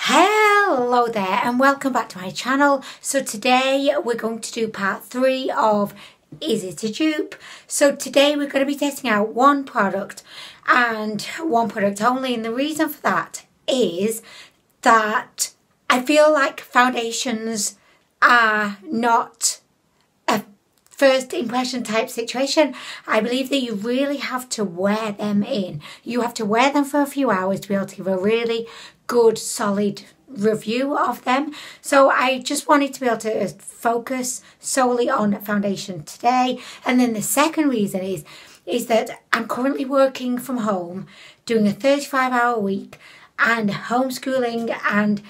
Hello there and welcome back to my channel. So today we're going to do part 3 of Is It a Dupe? So today we're going to be testing out one product and one product only, and the reason for that is that I feel like foundations are not a first impression type situation. I believe that you really have to wear them in. You have to wear them for a few hours to be able to give a really good solid review of them. So I just wanted to be able to focus solely on foundation today. And then the second reason is that I'm currently working from home, doing a 35-hour week and homeschooling and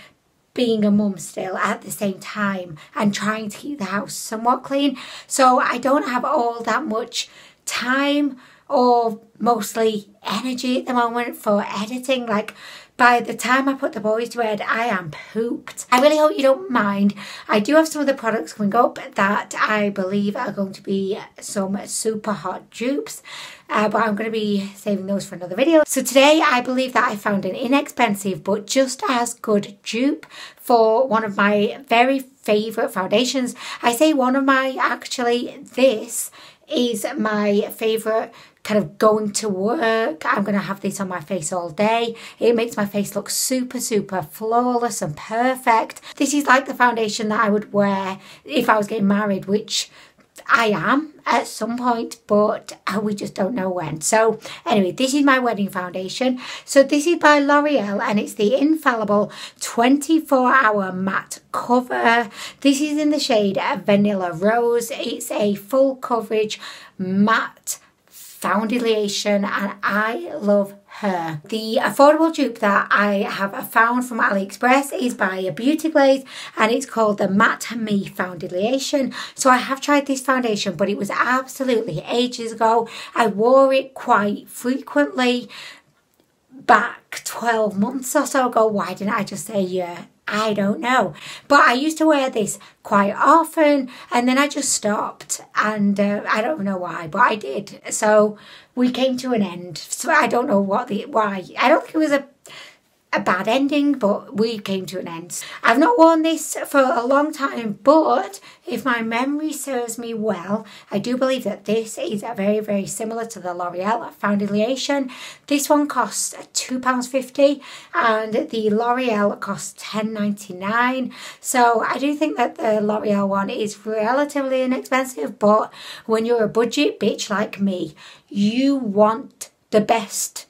being a mum still at the same time and trying to keep the house somewhat clean. So I don't have all that much time or mostly energy at the moment for editing. Like, by the time I put the boys to bed, I am pooped. I really hope you don't mind. I do have some of the products coming up that I believe are going to be some super hot dupes, but I'm going to be saving those for another video. So today I believe that I found an inexpensive but just as good dupe for one of my very favourite foundations. I say one of my, actually this is my favourite kind of going to work. I'm going to have this on my face all day. It makes my face look super flawless and perfect. This is like the foundation that I would wear if I was getting married, which I am at some point, but we just don't know when. So anyway, this is my wedding foundation. So this is by L'Oreal and it's the Infallible 24-hour matte cover. This is in the shade Vanilla Rose. It's a full coverage matte foundation and I love her. The affordable dupe that I have found from AliExpress is by a beauty Glazed and it's called the Matte Me Foundation. So I have tried this foundation, but it was absolutely ages ago. I wore it quite frequently back 12 months or so ago. Why didn't I just say yeah? I don't know, but I used to wear this quite often and then I just stopped, and I don't know why, but I did. So we came to an end. So I don't know why. I don't think it was a bad ending, but we came to an end. I've not worn this for a long time, but if my memory serves me well, I do believe that this is very similar to the L'Oreal foundation. This one costs £2.50 and the L'Oreal costs £10.99. So I do think that the L'Oreal one is relatively inexpensive, but when you're a budget bitch like me, you want the best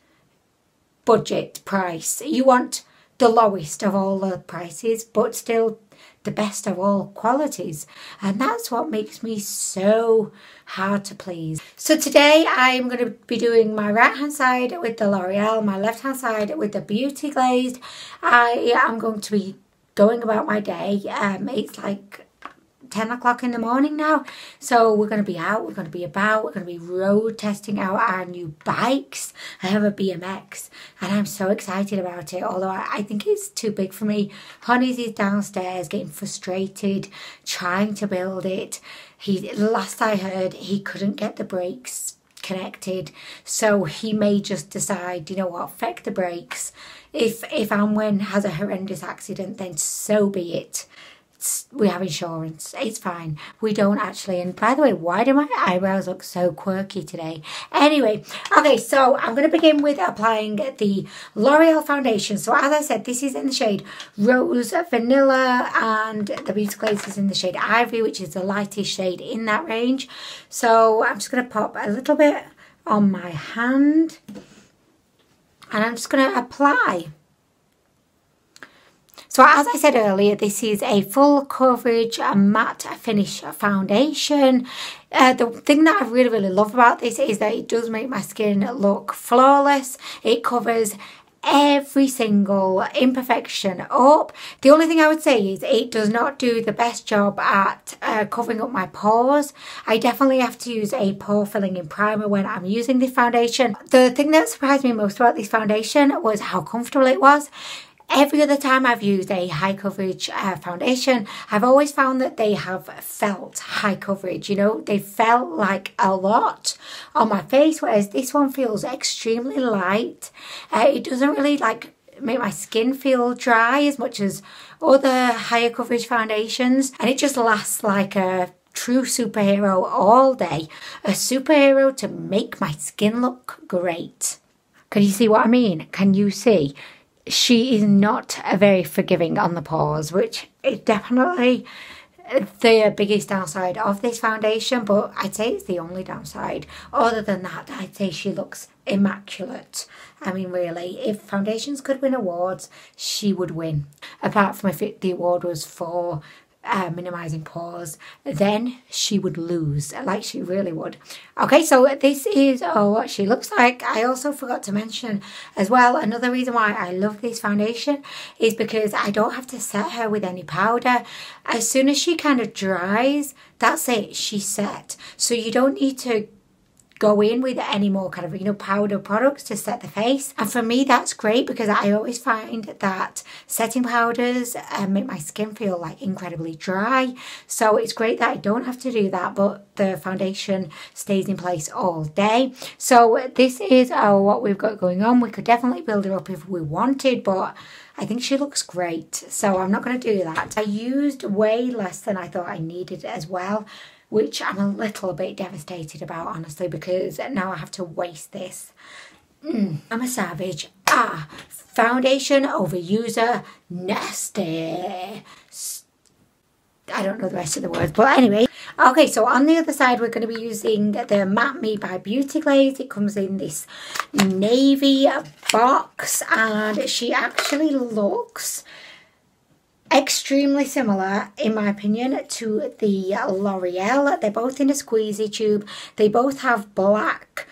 budget price. You want the lowest of all the prices, but still the best of all qualities. And that's what makes me so hard to please. So today I'm going to be doing my right hand side with the L'Oreal, my left hand side with the Beauty Glazed. I am going to be going about my day. It's like 10 o'clock in the morning now, so we're going to be out, we're going to be about, we're going to be road testing out our new bikes. I have a BMX and I'm so excited about it, although I think it's too big for me. Honey's is downstairs getting frustrated trying to build it. Last I heard, he couldn't get the brakes connected, so he may just decide, you know what, feck the brakes. If Anwen has a horrendous accident, then so be it. We have insurance, it's fine. We don't actually. And by the way, why do my eyebrows look so quirky today? Anyway, okay, so I'm going to begin with applying the L'Oreal foundation. So as I said, this is in the shade Rose Vanilla and the Beauty Glazed is in the shade Ivory, which is the lightest shade in that range. So I'm just going to pop a little bit on my hand and I'm just going to apply. So as I said earlier, this is a full coverage matte finish foundation. The thing that I really love about this is that it does make my skin look flawless. It covers every single imperfection up. The only thing I would say is it does not do the best job at covering up my pores. I definitely have to use a pore filling in primer when I'm using this foundation. The thing that surprised me most about this foundation was how comfortable it was. Every other time I've used a high coverage foundation, I've always found that they have felt high coverage, you know, they felt like a lot on my face, whereas this one feels extremely light. It doesn't really like make my skin feel dry as much as other higher coverage foundations, and it just lasts like a true superhero all day. A superhero to make my skin look great. Can you see what I mean? Can you see? She is not very forgiving on the pores, which is definitely the biggest downside of this foundation, but I'd say it's the only downside. Other than that, I'd say she looks immaculate. I mean, really, if foundations could win awards, she would win. Apart from if the award was for minimising pores, then she would lose, like she really would. Okay, so this is what she looks like. I also forgot to mention as well, another reason why I love this foundation is because I don't have to set her with any powder. As soon as she kind of dries, that's it, she's set. So you don't need to go in with any more kind of, you know, powder products to set the face. And for me, that's great because I always find that setting powders make my skin feel like incredibly dry. So it's great that I don't have to do that, but the foundation stays in place all day. So this is what we've got going on. We could definitely build her up if we wanted, but I think she looks great. So I'm not going to do that. I used way less than I thought I needed as well, which I'm a little bit devastated about, honestly, because now I have to waste this. I'm a savage. Foundation overuser, nasty. I don't know the rest of the words, but anyway. Okay, so on the other side, we're going to be using the Matte Me by Beauty Glazed. It comes in this navy box, and she actually looks extremely similar, in my opinion, to the L'Oreal. They're both in a squeezy tube. They both have black,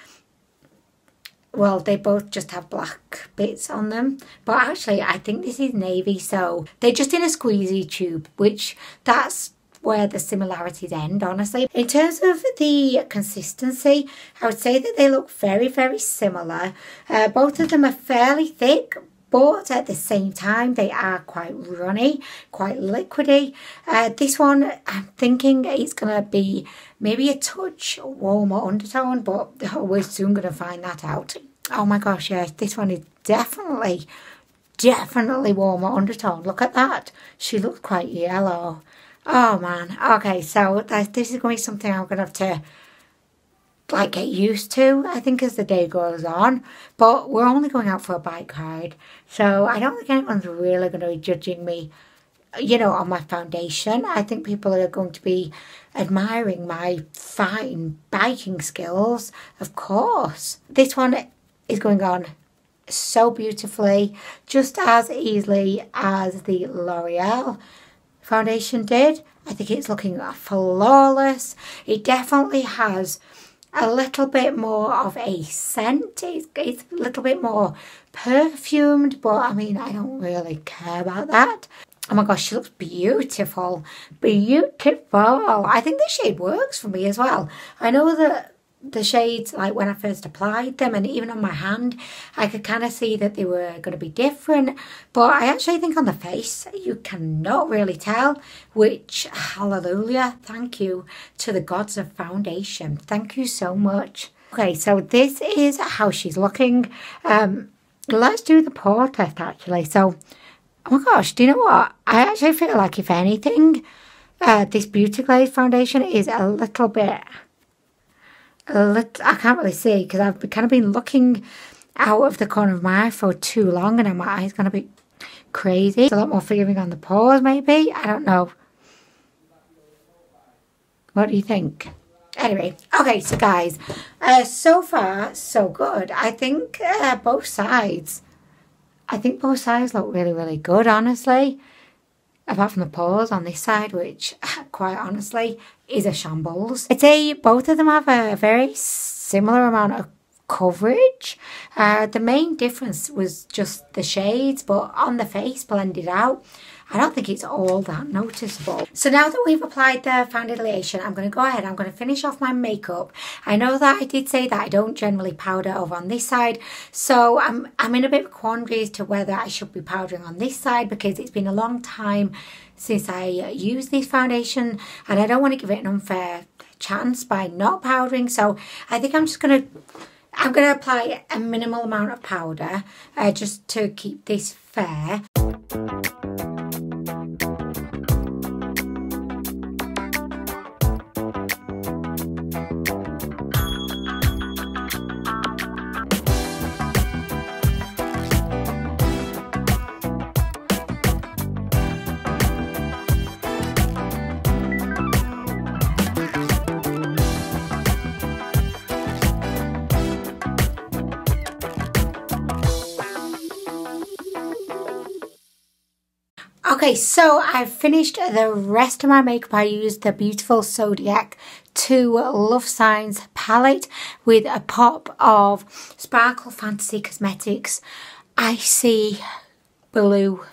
well, they both just have black bits on them, but actually I think this is navy, so they're just in a squeezy tube, which that's where the similarities end, honestly. In terms of the consistency, I would say that they look very, very similar. Both of them are fairly thick, but at the same time, they are quite runny, quite liquidy. This one, I'm thinking it's going to be maybe a touch warmer undertone, but we're soon going to find that out. Oh my gosh, yes, this one is definitely warmer undertone. Look at that. She looks quite yellow. Oh man. Okay, so this is going to be something I'm going to have to like get used to, I think, as the day goes on. But we're only going out for a bike ride, so I don't think anyone's really going to be judging me, you know, on my foundation. I think people are going to be admiring my fine biking skills, of course. This one is going on so beautifully, just as easily as the L'Oreal foundation did. I think it's looking flawless. It definitely has a little bit more of a scent. It's a little bit more perfumed, but I mean, I don't really care about that. Oh my gosh, she looks beautiful. Beautiful. I think the shade works for me as well. I know that the shades, like when I first applied them and even on my hand, I could kind of see that they were going to be different, but I actually think on the face you cannot really tell, which, hallelujah, thank you to the gods of foundation. Thank you so much. Okay, so this is how she's looking. Let's do the pore test actually. So, oh my gosh, do you know what? I actually feel like, if anything, this Beauty Glazed foundation is a little bit, I can't really see because I've kind of been looking out of the corner of my eye for too long and my eye's going to be crazy. It's a lot more forgiving on the pores maybe. I don't know. What do you think? Anyway, okay, so guys, so far so good. I think both sides look really, really good, honestly. Apart from the pores on this side, which, quite honestly, is a shambles. I'd say both of them have a very similar amount of coverage. The main difference was just the shades, but on the face, blended out, I don't think it's all that noticeable. So now that we've applied the foundation, I'm going to go ahead, I'm going to finish off my makeup. I know that I did say that I don't generally powder over on this side, so I'm in a bit of a quandary as to whether I should be powdering on this side, because it's been a long time since I used this foundation and I don't want to give it an unfair chance by not powdering. So I think I'm just going to I'm going to apply a minimal amount of powder just to keep this fair. Okay, so I've finished the rest of my makeup. I used the beautiful Zodiac 2 Love Signs palette with a pop of Sparkle Fantasy Cosmetics Icy Blue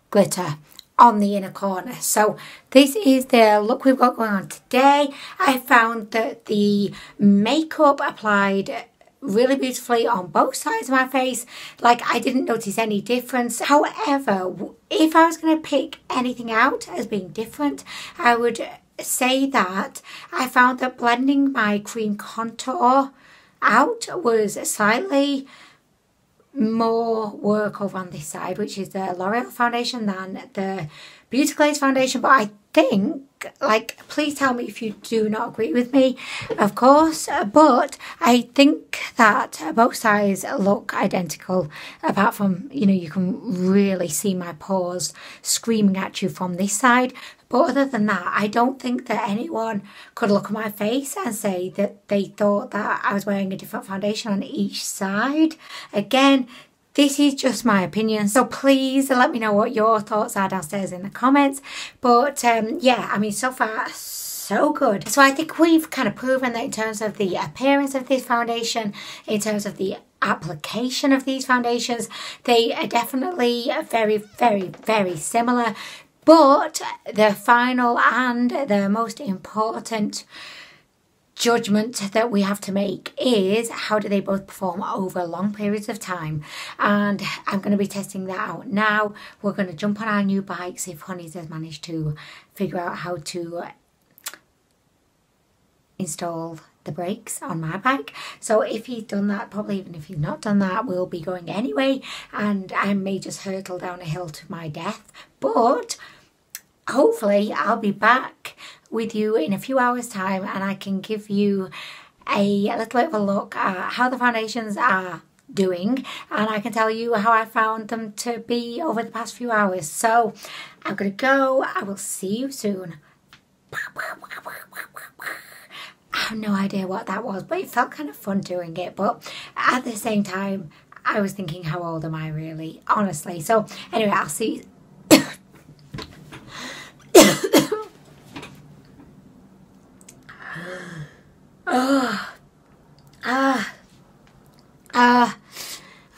glitter on the inner corner. So this is the look we've got going on today. I found that the makeup applied really beautifully on both sides of my face. Like, I didn't notice any difference. However, if I was going to pick anything out as being different, I would say that I found that blending my cream contour out was slightly more work over on this side, which is the L'Oreal foundation, than the Beauty Glazed foundation. But I think, like, please tell me if you do not agree with me, of course, but I think that both sides look identical, apart from, you know, you can really see my pores screaming at you from this side. But other than that, I don't think that anyone could look at my face and say that they thought that I was wearing a different foundation on each side. Again, this is just my opinion, so please let me know what your thoughts are downstairs in the comments. But yeah, I mean, so far so good. So I think we've kind of proven that in terms of the appearance of this foundation, in terms of the application of these foundations, they are definitely very, very, very similar. But the final and the most important judgment that we have to make is, how do they both perform over long periods of time? And I'm going to be testing that out now. We're going to jump on our new bikes if Honeys has managed to figure out how to install the brakes on my bike. So if he's done that, probably even if he's not done that, we'll be going anyway, and I may just hurtle down a hill to my death. But hopefully I'll be back with you in a few hours time, and I can give you a little bit of a look at how the foundations are doing, and I can tell you how I found them to be over the past few hours. So I'm gonna go. I will see you soon. I have no idea what that was, but it felt kind of fun doing it. But at the same time, I was thinking, how old am I really? Honestly. So anyway, I'll see you.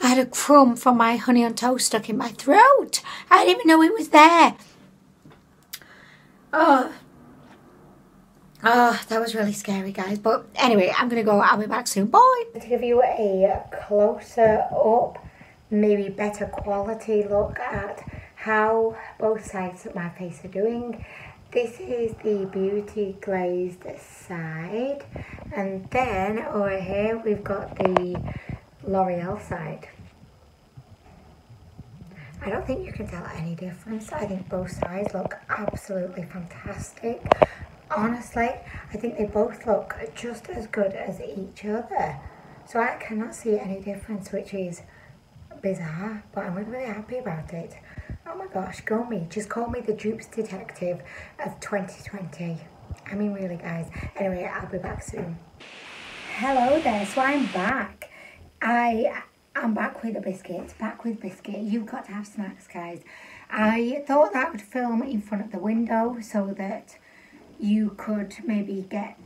I had a crumb from my honey on toast stuck in my throat. I didn't even know it was there. Oh, that was really scary, guys. But anyway, I'm going to go. I'll be back soon. Bye. To give you a closer up, maybe better quality look at how both sides of my face are doing. This is the Beauty Glazed side, and then over here we've got the L'Oreal side. I don't think you can tell any difference. I think both sides look absolutely fantastic. Honestly, I think they both look just as good as each other. So I cannot see any difference, which is bizarre, but I'm really happy about it. Oh my gosh, go me. Just call me the Dupes detective of 2020. I mean, really, guys. Anyway, I'll be back soon. Hello there. So I'm back. I'm back with a biscuit. Back with biscuit. You've got to have snacks, guys. I thought that I would film in front of the window so that you could maybe get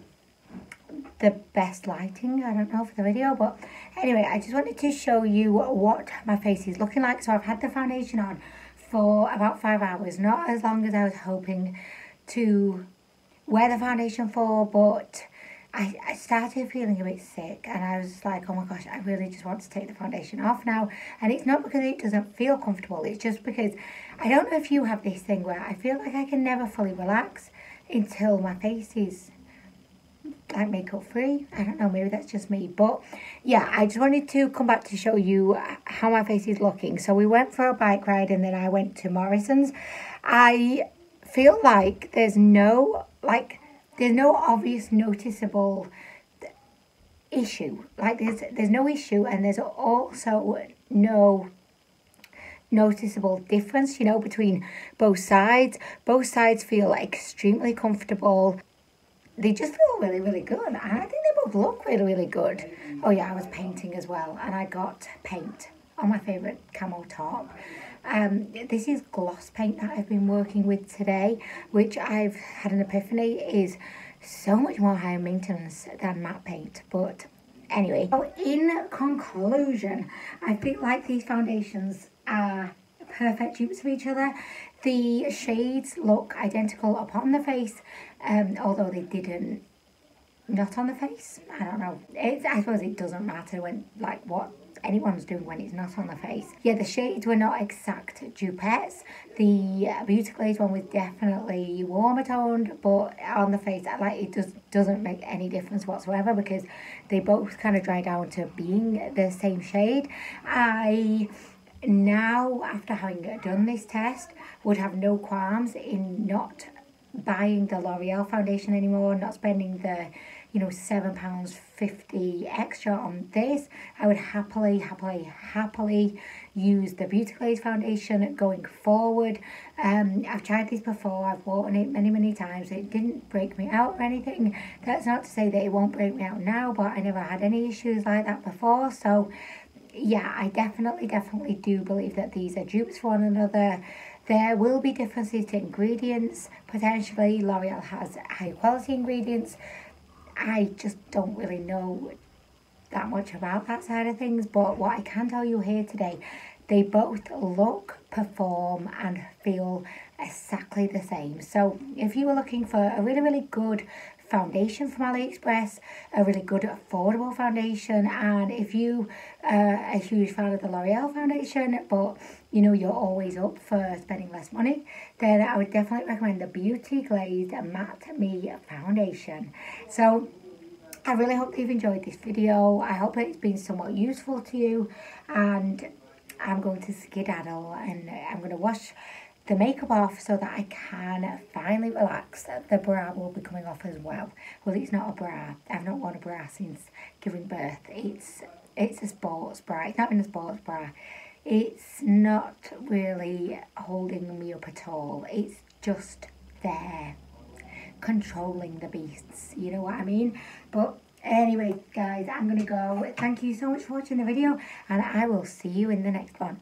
the best lighting, I don't know, for the video. But anyway, I just wanted to show you what my face is looking like. So I've had the foundation on for about 5 hours, not as long as I was hoping to wear the foundation for, but I started feeling a bit sick, and I was like, oh my gosh, I really just want to take the foundation off now. And it's not because it doesn't feel comfortable, it's just because I don't know if you have this thing where I feel like I can never fully relax until my face is like makeup free. I don't know, maybe that's just me. But yeah, I just wanted to come back to show you how my face is looking. So we went for a bike ride and then I went to Morrison's. I feel like there's no obvious noticeable issue. Like there's no issue, and there's also no noticeable difference, you know, between both sides. Both sides feel extremely comfortable. They just feel really, really good, and I think they both look really, really good. Oh yeah, I was painting as well, and I got paint on my favourite camo top. This is gloss paint that I've been working with today, which I've had an epiphany is so much more high maintenance than matte paint. But anyway, so in conclusion, I feel like these foundations are perfect dupes of each other. The shades look identical upon the face, although they didn't not on the face. I don't know. I suppose it doesn't matter when, like, what anyone's doing when it's not on the face. Yeah, the shades were not exact DUPES. The Beauty Glazed one was definitely warmer toned, but on the face, like, it doesn't make any difference whatsoever because they both kind of dry down to being the same shade. I now, after having done this test, would have no qualms in not buying the L'Oreal foundation anymore, not spending the, you know, £7.50 extra on this. I would happily use the Beauty Glazed foundation going forward. I've tried this before, I've worn it many times. It didn't break me out or anything. That's not to say that it won't break me out now, but I never had any issues like that before. So yeah, I definitely do believe that these are dupes for one another. There will be differences to ingredients. Potentially, L'Oreal has high quality ingredients. I just don't really know that much about that side of things. But what I can tell you here today, they both look, perform and feel exactly the same. So if you were looking for a really good foundation from AliExpress, a really good affordable foundation, and if you are a huge fan of the L'Oreal foundation but you know you're always up for spending less money, then I would definitely recommend the Beauty Glazed Matte Me foundation. So I really hope that you've enjoyed this video. I hope it's been somewhat useful to you, and I'm going to skedaddle and I'm going to wash the makeup off so that I can finally relax. The bra will be coming off as well. Well, it's not a bra. I've not worn a bra since giving birth. It's a sports bra. It's not in a sports bra. It's not really holding me up at all. It's just there, controlling the beasts. You know what I mean? But anyway, guys, I'm going to go. Thank you so much for watching the video, and I will see you in the next one.